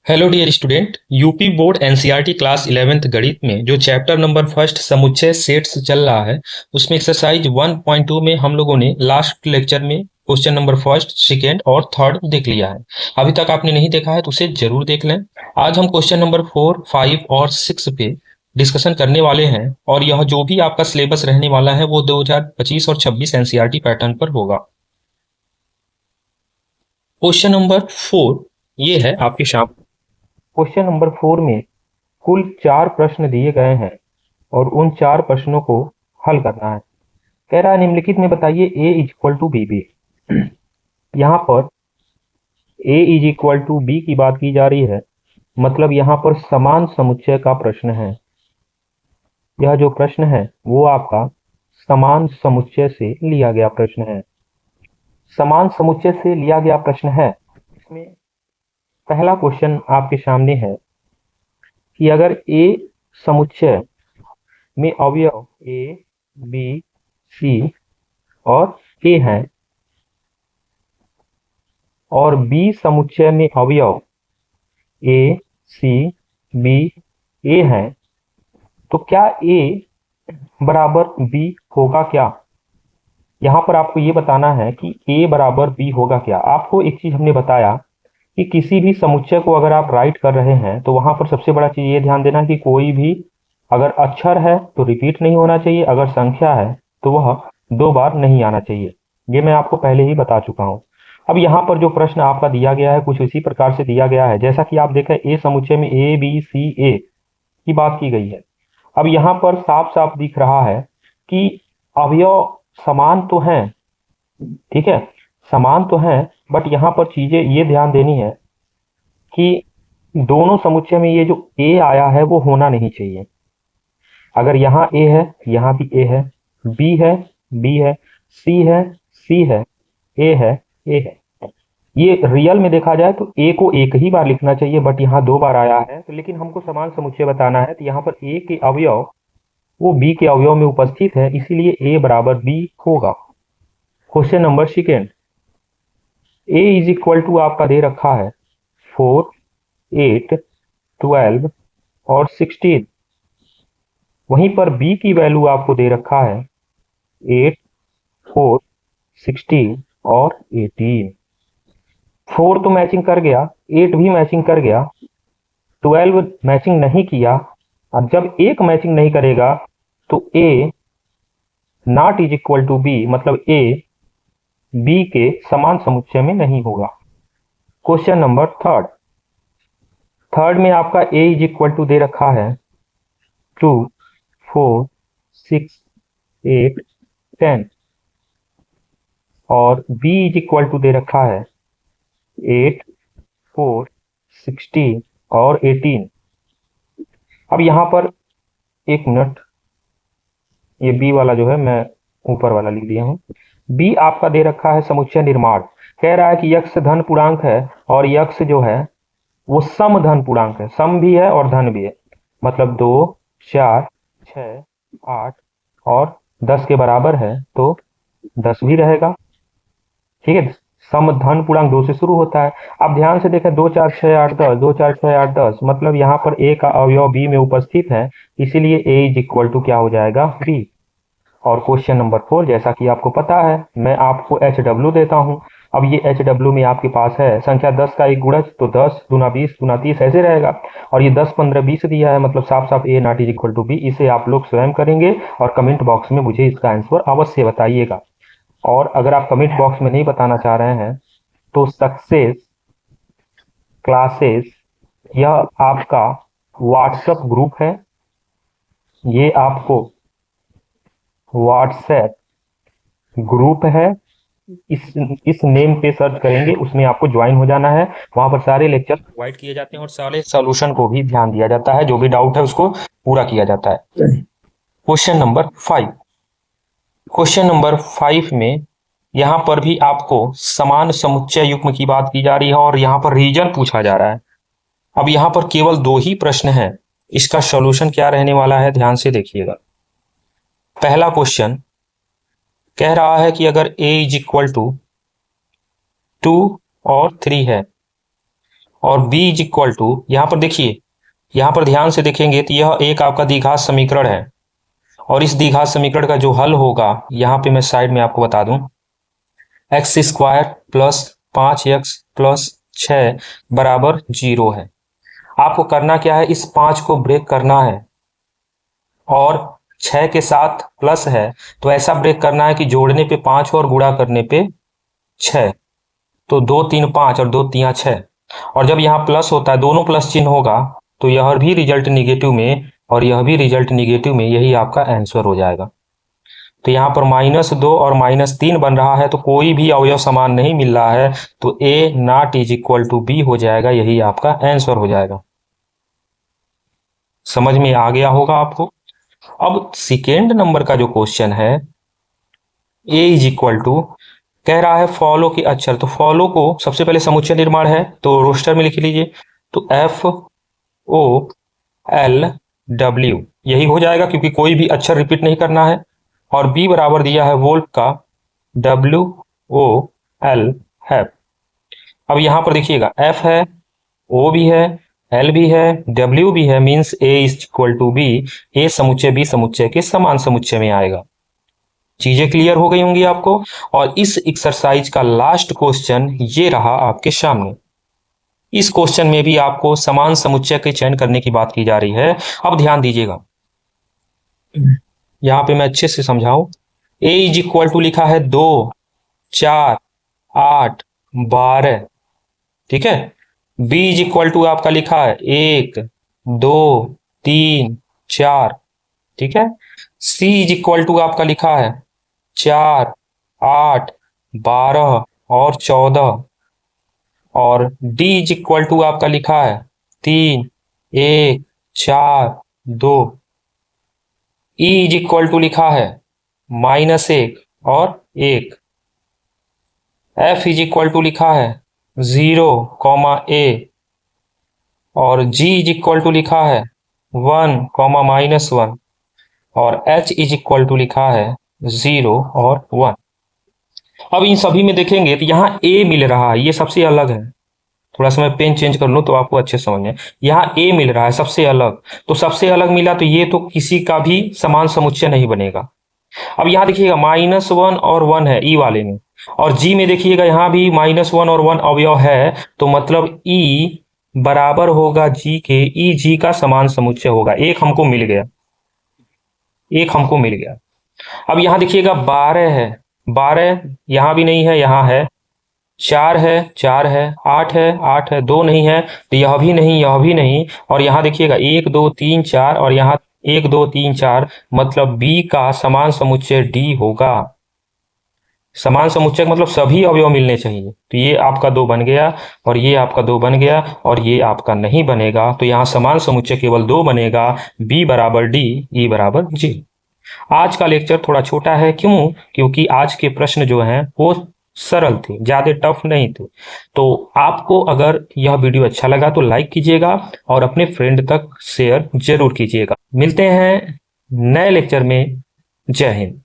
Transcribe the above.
Hello dear student. UP board NCERT class 11th गणित में जो चैप्टर नंबर फर्स्ट समुच्चय सेट्स चल रहा है उसमें एक्सरसाइज 1.2 में हम लोगों ने लास्ट लेक्चर में क्वेश्चन नंबर फर्स्ट, सेकेंड और थर्ड देख लिया है। अभी तक आपने नहीं देखा है तो उसे जरूर देख लें। आज हम क्वेश्चन नंबर 4, 5 और 6 पे डिस्कशन करने वाले हैं और यह जो भी आपका सिलेबस रहने वाला है वो 2025 और 26 एनसीईआरटी पैटर्न पर होगा। क्वेश्चन नंबर 4 ये है आपके सामने। क्वेश्चन नंबर 4 में कुल 4 प्रश्न दिए गए हैं और उन 4 प्रश्नों को हल करना है। कह रहा है निम्नलिखित में बताइए a is equal to B B. यहाँ पर a is equal to B की बात की जा रही है, मतलब यहाँ पर समान समुच्चय का प्रश्न है। यह जो प्रश्न है वो आपका समान समुच्चय से लिया गया प्रश्न है। समान समुच्चय से लिया गया प्रश्न है। इसमें पहला क्वेश्चन आपके सामने है कि अगर a समुच्चय में अवयव a, b, c और a हैं और b समुच्चय में अवयव a, c, b, a हैं, तो क्या a बराबर b होगा क्या? यहाँ पर आपको ये बताना है कि a बराबर b होगा क्या। आपको एक चीज हमने बताया कि किसी भी समुच्चय को अगर आप राइट कर रहे हैं तो वहां पर सबसे बड़ा चीज ये ध्यान देना कि कोई भी अगर अक्षर है तो रिपीट नहीं होना चाहिए, अगर संख्या है तो वह 2 बार नहीं आना चाहिए। ये मैं आपको पहले ही बता चुका हूं। अब यहाँ पर जो प्रश्न आपका दिया गया है कुछ इसी प्रकार से दिया गया है, जैसा कि आप देखें ए समुच्चय में ए बी सी ए की बात की गई है। अब यहाँ पर साफ साफ दिख रहा है कि अवयव समान तो हैं, ठीक है, समान तो हैं, बट यहाँ पर चीजें ये ध्यान देनी है कि दोनों समुच्चय में ये जो a आया है वो होना नहीं चाहिए। अगर यहाँ a है, यहाँ भी a है, b है, b है, c है, c है, a है, a है। ये रियल में देखा जाए तो a को एक ही बार लिखना चाहिए, बट यहाँ 2 बार आया है। तो लेकिन हमको समान समुच्चय बताना है तो यहाँ पर a के अवयव वो b के अवयव में उपस्थित है, इसीलिए a बराबर b होगा। Question number second, a is equal to आपका दे रखा है 4, 8, 12 और 16। वहीं पर b की वैल्यू आपको दे रखा है 8, 4, 16 और 18। 4 तो मैचिंग कर गया, 8 भी मैचिंग कर गया, 12 मैचिंग नहीं किया। और जब एक मैचिंग नहीं करेगा तो a not is equal to b, मतलब a b के समान समुच्चय में नहीं होगा। क्वेश्चन नंबर थर्ड में आपका a इज इक्वल टू दे रखा है 2, 4, 6, 8, 10 और b इज इक्वल टू दे रखा है 8, 4, 16 और 18। अब यहाँ पर एक मिनट, ये b वाला जो है मैं ऊपर वाला लिख दिया हूँ। b आपका दे रखा है समुच्चय निर्माण। कह रहा है कि यक्ष धन पूर्णांक है और यक्ष जो है वो सम धन पूर्णांक है, सम भी है और धन भी है, मतलब 2, 4, 6, 8 और 10 के बराबर है तो 10 भी रहेगा, ठीक है। सम धन पूर्णांक 2 से शुरू होता है। अब ध्यान से देखें 2, 4, 6, 8, 10, 2, 4, 6, 8, 10, मतलब यहाँ पर a का अवयव b में उपस्थित है, इसीलिए a इज इक्वल टू क्या हो जाएगा b। और क्वेश्चन नंबर 4, जैसा कि आपको पता है मैं आपको HW देता हूं। अब ये HW में आपके पास है संख्या 10 का एक गुणज, तो 10 दूना 20 दूना 30 ऐसे रहेगा, और ये 10, 15, 20 दिया है, मतलब साफ साफ a not is equal to b। इसे आप लोग स्वयं करेंगे और कमेंट बॉक्स में मुझे इसका आंसर अवश्य बताइएगा। और अगर आप कमेंट बॉक्स में नहीं बताना चाह रहे हैं तो सक्सेस क्लासेस यह आपका व्हाट्सएप ग्रुप है, ये आपको व्हाट्सएप ग्रुप है, इस नेम पे सर्च करेंगे, उसमें आपको ज्वाइन हो जाना है। वहां पर सारे लेक्चर प्रोवाइड किए जाते हैं और सारे सॉल्यूशन को भी ध्यान दिया जाता है, जो भी डाउट है उसको पूरा किया जाता है। क्वेश्चन नंबर 5, क्वेश्चन नंबर 5 में यहाँ पर भी आपको समान समुच्चय युग्म की बात की जा रही है और यहाँ पर रीजन पूछा जा रहा है। अब यहाँ पर केवल 2 ही प्रश्न है, इसका सॉल्यूशन क्या रहने वाला है ध्यान से देखिएगा। पहला क्वेश्चन कह रहा है कि अगर a इज इक्वल टू 2 और 3 है और b इज इक्वल टू, यहाँ पर देखिए, यहाँ पर ध्यान से देखेंगे तो यह एक आपका द्विघात समीकरण है, और इस द्विघात समीकरण का जो हल होगा, यहाँ पे मैं साइड में आपको बता दूं, x square plus 5x plus 6 बराबर 0 है। आपको करना क्या है, इस 5 को ब्रेक करना है, और 6 के साथ प्लस है तो ऐसा ब्रेक करना है कि जोड़ने पे 5 और गुणा करने पे 6, तो 2 3 5 और 2 3 6, और जब यहाँ प्लस होता है, दोनों प्लस चिन्ह होगा, तो यह भी रिजल्ट निगेटिव में और यह भी रिजल्ट निगेटिव में, यही आपका आंसर हो जाएगा। तो यहाँ पर -2 और -3 बन रहा है, तो कोई भी अवयव समान नहीं मिल रहा है, तो a not is equal to b हो जाएगा, यही आपका आंसर हो जाएगा। समझ में आ गया होगा आपको। अब सेकेंड नंबर का जो क्वेश्चन है, a इज इक्वल टू, कह रहा है फॉलो के अक्षर, तो फॉलो को सबसे पहले समुच्चय निर्माण है, तो रोस्टर में लिख लीजिए, तो FOLW यही हो जाएगा, क्योंकि कोई भी अक्षर रिपीट नहीं करना है, और B बराबर दिया है वोल्ट का WOL है। अब यहाँ पर देखिएगा, F है, O भी है, L भी है, W भी है, means A is equal to B, A समुच्चय B समुच्चय के समान समुच्चय में आएगा। चीजें क्लियर हो गई होंगी आपको। और इस एक्सरसाइज का लास्ट क्वेश्चन ये रहा आपके सामने। इस क्वेश्चन में भी आपको समान समुच्चय के चयन करने की बात की जा रही है। अब ध्यान दीजिएगा, यहां पे मैं अच्छे से समझाऊं। a इज इक्वल टू लिखा है 2 4 8 12, ठीक है। b इज इक्वल टू आपका लिखा है 1 2 3 4, ठीक है। c इज इक्वल टू आपका लिखा है 4 8 12 और 14, और d इज इक्वल टू आपका लिखा है 3 1 4 2, e इज इक्वल टू लिखा है -1 और 1, f इज इक्वल टू लिखा है 0, a, और g इज इक्वल टू लिखा है 1, -1, और h इज इक्वल टू लिखा है 0 और 1। अब इन सभी में देखेंगे तो यहाँ a मिल रहा है, ये सबसे अलग है। थोड़ा सा मैं पेन चेंज कर लूँ तो आपको अच्छे समझ में। यहाँ a मिल रहा है सबसे अलग, तो सबसे अलग मिला तो ये तो किसी का भी समान समुच्चय नहीं बनेगा। अब यहाँ देखिएगा -1 और 1 है ई वाले में, और जी में देखिएगा यहाँ भी -1 और 1 अवयव है, तो मतलब ई बराबर होगा जी के, ई जी का समान समुच्चय होगा। एक हमको मिल गया, एक हमको मिल गया। अब यहाँ देखिएगा 12 है, 12 यहाँ भी नहीं है, यहाँ है, 4 है, 4 है, 8 है, 8 है, 2 नहीं है, तो यह भी नहीं, यह भी नहीं, और यहाँ देखिएगा 1 2 3 4, और यहाँ 1 2 3 4, मतलब बी का समान समुच्चय डी होगा। समान समुच्चय मतलब सभी अवयव मिलने चाहिए, तो ये आपका 2 बन गया, और ये आपका 2 बन गया, और ये आपका नहीं बनेगा, तो यहाँ समान समुच्चय केवल 2 बनेगा, बी बराबर डी, ई बराबर जी। आज का लेक्चर थोड़ा छोटा है, क्यों? क्योंकि आज के प्रश्न जो हैं वो सरल थे, ज्यादा टफ नहीं थे। तो आपको अगर यह वीडियो अच्छा लगा तो लाइक कीजिएगा और अपने फ्रेंड तक शेयर जरूर कीजिएगा। मिलते हैं नए लेक्चर में। जय हिंद।